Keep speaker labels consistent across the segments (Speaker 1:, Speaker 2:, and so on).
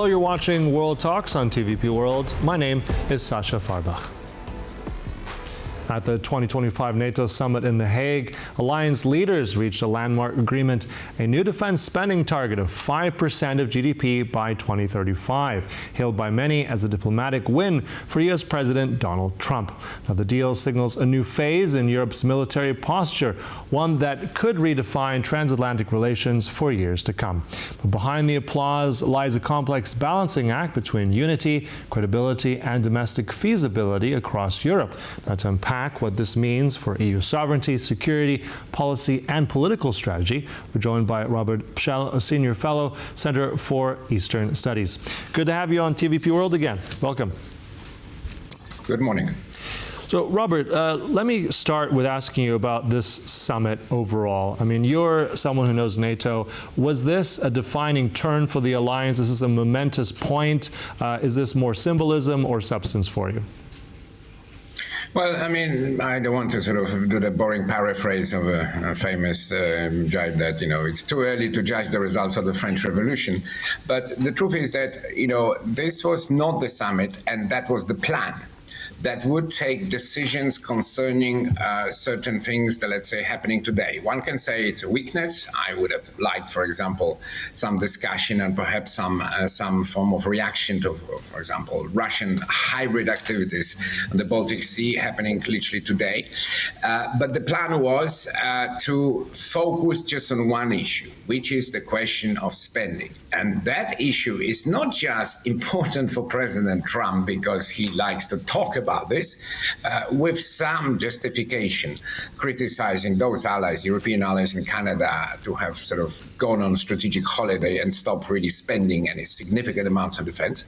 Speaker 1: Hello, you're watching World Talks on TVP World. My name is Sasha Farbach. At the 2025 NATO Summit in The Hague, alliance leaders reached a landmark agreement, a new defense spending target of 5% of GDP by 2035, hailed by many as a diplomatic win for U.S. President Donald Trump. Now, the deal signals a new phase in Europe's military posture, one that could redefine transatlantic relations for years to come. But behind the applause lies a complex balancing act between unity, credibility, and domestic feasibility across Europe. Now, to unpack what this means for EU sovereignty, security, policy, and political strategy, we're joined by Robert Pszczel, a senior fellow, Center for Eastern Studies. Good to have you on TVP World again. Welcome.
Speaker 2: Good morning.
Speaker 1: So, Robert, let me start with asking you about this summit overall. I mean, you're someone who knows NATO. Was this a defining turn for the alliance? Is this a momentous point? Is this more symbolism or substance for you?
Speaker 2: Well, I mean, I don't want to sort of do the boring paraphrase of a famous jibe that, it's too early to judge the results of the French Revolution. But the truth is that, this was not the summit, and that was the plan that would take decisions concerning certain things that, let's say, happening today. One can say it's a weakness. I would have liked, for example, some discussion and perhaps some form of reaction to, for example, Russian hybrid activities on the Baltic Sea happening literally today. But the plan was to focus just on one issue, which is the question of spending. And that issue is not just important for President Trump because he likes to talk about this, with some justification, criticizing those allies, European allies in Canada, to have sort of gone on a strategic holiday and stopped really spending any significant amounts on defense.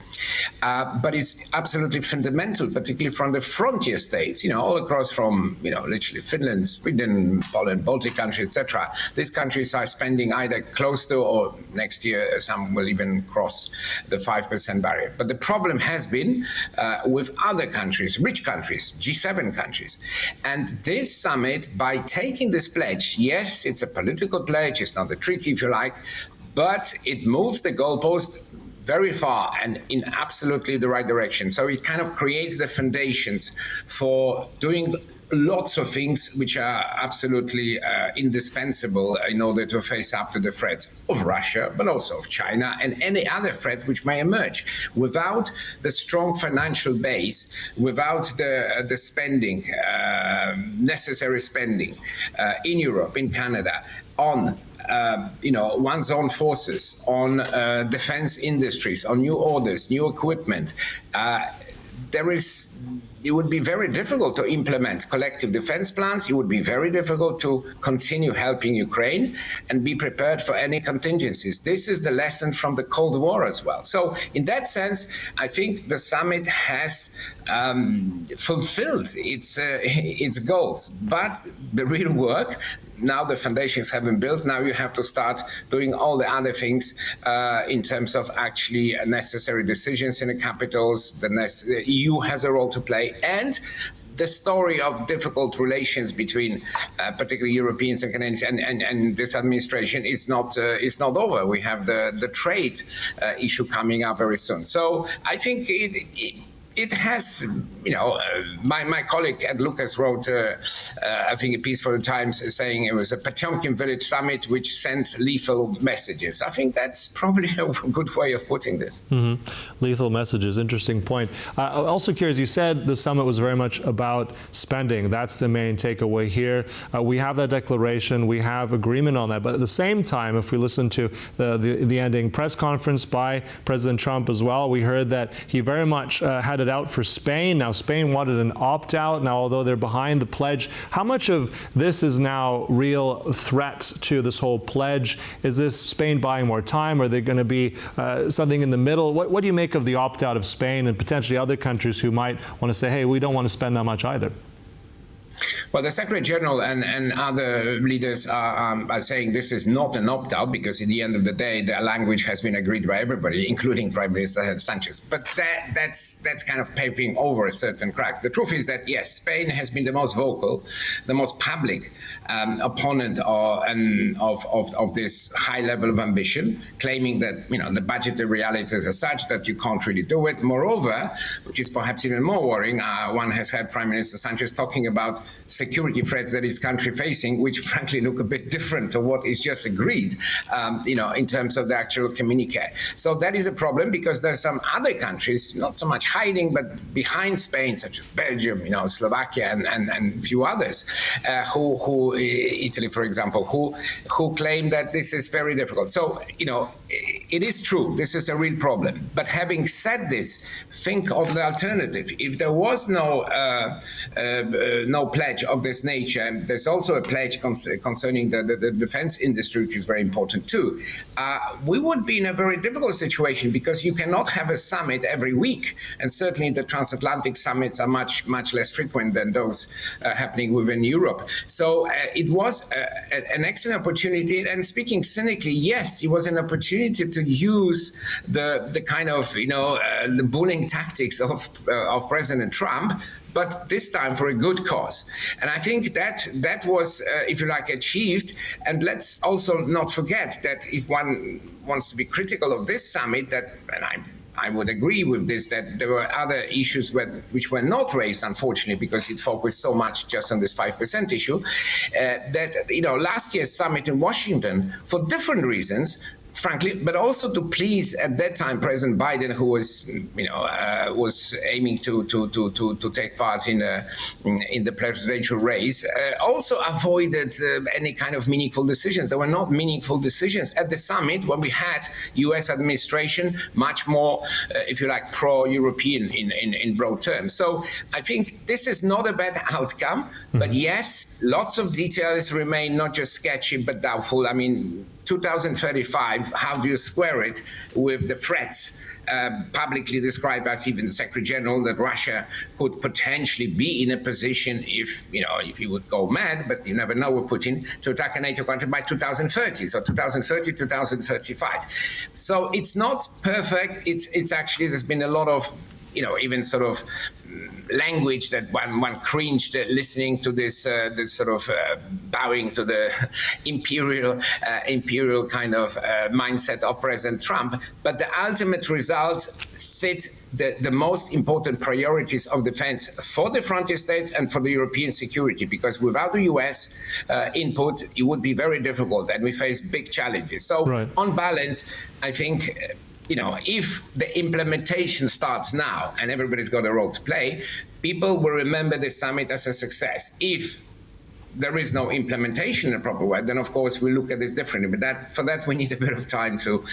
Speaker 2: But it's absolutely fundamental, particularly from the frontier states, all across from, literally Finland, Sweden, Poland, Baltic countries, etc. These countries are spending either close to or next year some will even cross the 5% barrier. But the problem has been with other countries, rich countries, G7 countries. And this summit, by taking this pledge, yes, it's a political pledge, it's not a treaty if you like, but it moves the goalpost very far and in absolutely the right direction. So it kind of creates the foundations for doing lots of things which are absolutely indispensable in order to face up to the threats of Russia, but also of China and any other threat which may emerge. Without the strong financial base, without the spending, necessary spending in Europe, in Canada, on one's own forces, on defense industries, on new orders, new equipment, it would be very difficult to implement collective defense plans. It would be very difficult to continue helping Ukraine and be prepared for any contingencies. This is the lesson from the Cold War as well. So in that sense, I think the summit has fulfilled its goals. But the real work, now the foundations have been built, now you have to start doing all the other things in terms of actually necessary decisions in the capitals. The EU has a role to play, and the story of difficult relations between particularly Europeans and Canadians and this administration is not over. We have the trade issue coming up very soon. So I think it has, my colleague Ed Lucas wrote, I think, a piece for the Times saying it was a Potemkin Village summit which sent lethal messages. I think that's probably a good way of putting this.
Speaker 1: Mm-hmm. Lethal messages, interesting point. Also curious, you said the summit was very much about spending. That's the main takeaway here. We have that declaration, we have agreement on that, but at the same time, if we listen to the ending press conference by President Trump as well, we heard that he very much had out for Spain. Now, Spain wanted an opt-out. Now, although they're behind the pledge, how much of this is now real threat to this whole pledge? Is this Spain buying more time? Are there going to be something in the middle? What do you make of the opt-out of Spain and potentially other countries who might want to say, hey, we don't want to spend that much either?
Speaker 2: Well, the Secretary General and other leaders are saying this is not an opt-out because at the end of the day, the language has been agreed by everybody, including Prime Minister Sanchez. But that's kind of papering over certain cracks. The truth is that, yes, Spain has been the most vocal, the most public opponent of this high level of ambition, claiming that the budgetary realities are such that you can't really do it. Moreover, which is perhaps even more worrying, one has heard Prime Minister Sanchez talking about security threats that his country facing, which frankly look a bit different to what is just agreed, in terms of the actual communique. So that is a problem because there's some other countries, not so much hiding, but behind Spain, such as Belgium, Slovakia, and a few others, who Italy, for example, who claim that this is very difficult. So, it is true, this is a real problem. But having said this, think of the alternative. If there was no pledge of this nature, and there's also a pledge concerning the defense industry, which is very important too, we would be in a very difficult situation because you cannot have a summit every week. And certainly the transatlantic summits are much less frequent than those happening within Europe. So it was an excellent opportunity. And speaking cynically, yes, it was an opportunity to use the kind of, the bullying tactics of President Trump, but this time for a good cause. And I think that was, if you like, achieved. And let's also not forget that if one wants to be critical of this summit, and I would agree with this, that there were other issues which were not raised, unfortunately, because it focused so much just on this 5% issue, last year's summit in Washington, for different reasons, frankly, but also to please at that time President Biden, who was, was aiming to take part in the presidential race, also avoided any kind of meaningful decisions. There were not meaningful decisions at the summit when we had U.S. administration much more, if you like, pro-European in broad terms. So I think this is not a bad outcome, but yes, lots of details remain not just sketchy but doubtful. I mean, 2035, how do you square it with the threats publicly described by even the Secretary General that Russia could potentially be in a position if he would go mad, but you never know with Putin, to attack a NATO country by 2030, so 2030, 2035. So it's not perfect. It's actually, there's been a lot of, even sort of language that one cringed listening to this sort of bowing to the imperial kind of mindset of President Trump. But the ultimate result fit the most important priorities of defense for the frontier states and for the European security, because without the US input, it would be very difficult and we face big challenges. So right. On balance, I think if the implementation starts now and everybody's got a role to play, people will remember the summit as a success. If there is no implementation in a proper way, then of course we look at this differently. But for that we need a bit of time to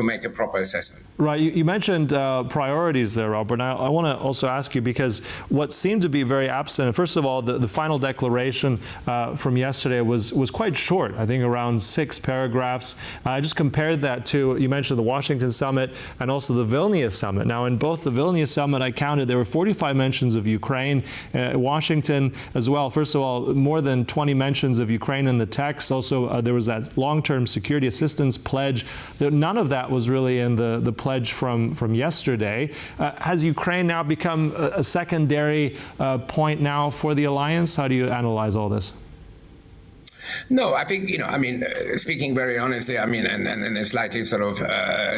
Speaker 2: make a proper assessment.
Speaker 1: Right. You mentioned priorities there, Robert. Now I want to also ask you, because what seemed to be very absent, first of all, the final declaration from yesterday was quite short. I think around 6 paragraphs. I just compared that to, you mentioned the Washington summit and also the Vilnius summit. Now in both the Vilnius summit, I counted there were 45 mentions of Ukraine, Washington as well. First of all, more than 20 mentions of Ukraine in the text. Also, there was that long-term security assistance pledge. None of that was really in the pledge from yesterday. Has Ukraine now become a secondary point now for the alliance? How do you analyze all this?
Speaker 2: No, I think, speaking very honestly, and in a slightly sort of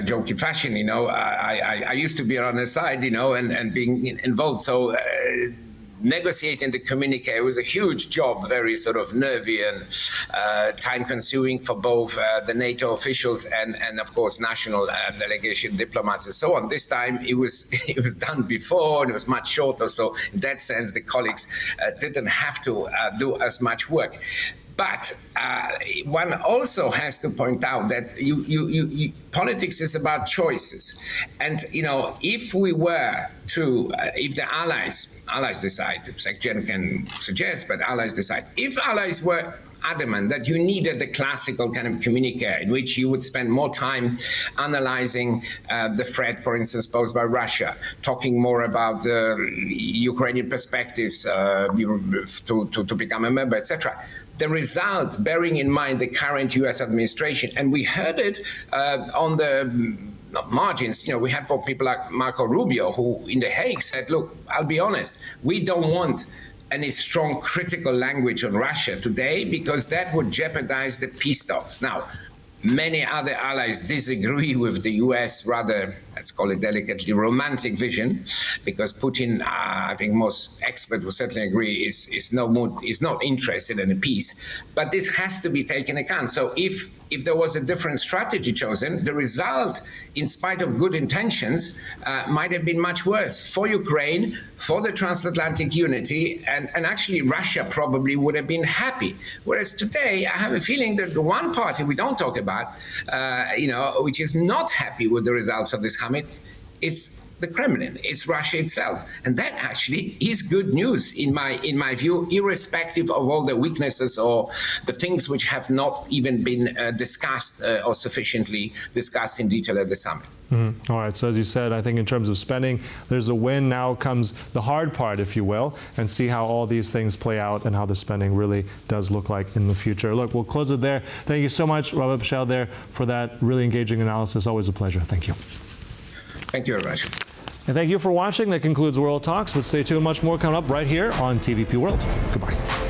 Speaker 2: jokey fashion, I used to be on the side, and being involved. So negotiating the communique was a huge job, very sort of nervy and time-consuming for both the NATO officials and of course national delegation diplomats and so on. This time it was done before and it was much shorter. So in that sense, the colleagues didn't have to do as much work. But one also has to point out that politics is about choices. And, if we were to, if the allies decide, Secretary General can suggest, but allies decide, if allies were adamant that you needed the classical kind of communique in which you would spend more time analyzing the threat, for instance, posed by Russia, talking more about the Ukrainian perspectives to become a member, etc. The result, bearing in mind the current US administration, and we heard it on the margins, we had for people like Marco Rubio, who in The Hague said, look, I'll be honest, we don't want any strong critical language on Russia today because that would jeopardize the peace talks. Now, many other allies disagree with the US rather, let's call it delicately, romantic vision, because Putin, I think most experts will certainly agree, is not interested in a peace. But this has to be taken account. So if there was a different strategy chosen, the result, in spite of good intentions, might have been much worse for Ukraine, for the transatlantic unity, and actually Russia probably would have been happy. Whereas today, I have a feeling that the one party we don't talk about, which is not happy with the results of this summit, is the Kremlin, it's Russia itself. And that actually is good news in my view, irrespective of all the weaknesses or the things which have not even been discussed or sufficiently discussed in detail at the summit.
Speaker 1: Mm-hmm. All right, so as you said, I think in terms of spending, there's a win. Now comes the hard part, if you will, and see how all these things play out and how the spending really does look like in the future. Look, we'll close it there. Thank you so much, Robert Pszczel, there for that really engaging analysis. Always a pleasure. Thank you.
Speaker 2: Thank you very much.
Speaker 1: And thank you for watching. That concludes World Talks, but stay tuned. Much more coming up right here on TVP World. Goodbye.